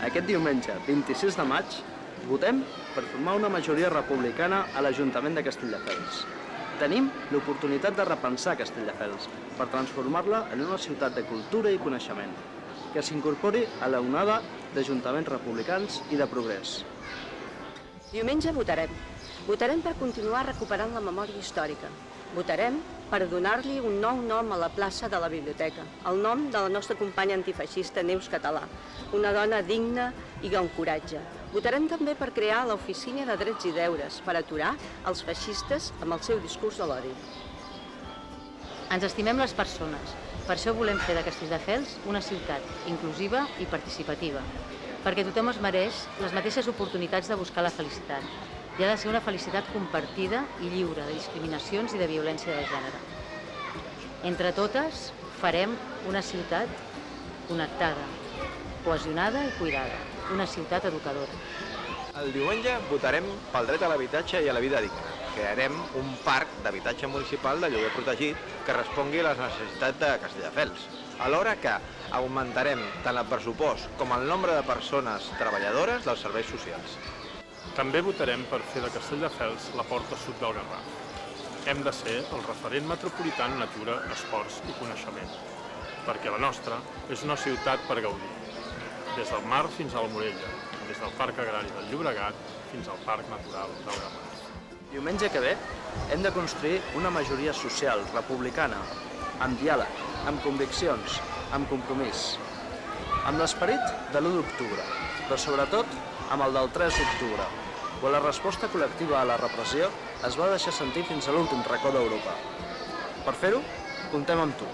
Aquest diumenge, 26 de maig, votem per formar una majoria republicana a l'Ajuntament de Castelldefels. Tenim l'oportunitat de repensar Castelldefels per transformar-la en una ciutat de cultura i coneixement, que s'incorpori a la onada d'ajuntaments republicans i de progrés. Diumenge votarem. Votarem per continuar recuperant la memòria històrica. Votarem per donar-li un nou nom a la plaça de la biblioteca, el nom de la nostra companya antifeixista Neus Català, una dona digna i amb coratge. Votarem també per crear l'Oficina de Drets i Deures, per aturar els feixistes amb el seu discurs de l'odi. Ens estimem les persones, per això volem fer de Castelldefels una ciutat inclusiva i participativa, perquè tothom es mereix les mateixes oportunitats de buscar la felicitat. I ha de ser una felicitat compartida i lliure de discriminacions i de violència de gènere. Entre totes, farem una ciutat connectada, cohesionada i cuidada, una ciutat educadora. El diumenge votarem pel dret a l'habitatge i a la vida digna. Crearem un parc d'habitatge municipal de lloguer protegit que respongui a les necessitats de Castelldefels, alhora que augmentarem tant el pressupost com el nombre de persones treballadores dels serveis socials. També votarem per fer de Castelldefels la porta sud del Garraf. Hem de ser el referent metropolità en natura, esports i coneixement, perquè la nostra és una ciutat per gaudir, des del mar fins a la Morella, des del Parc Agrari del Llobregat fins al Parc Natural del Garraf. Diumenge que ve hem de construir una majoria social, republicana, amb diàleg, amb conviccions, amb compromís, amb l'esperit de l'1 d'octubre, però sobretot amb el del 3 d'octubre, quan la resposta col·lectiva a la repressió es va deixar sentir fins a l'últim racó d'Europa. Per fer-ho, comptem amb tu.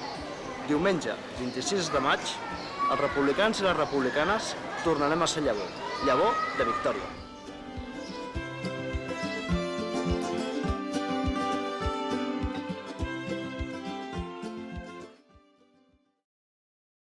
Diumenge, 26 de maig, els republicans i les republicanes tornarem a ser llavor de victòria.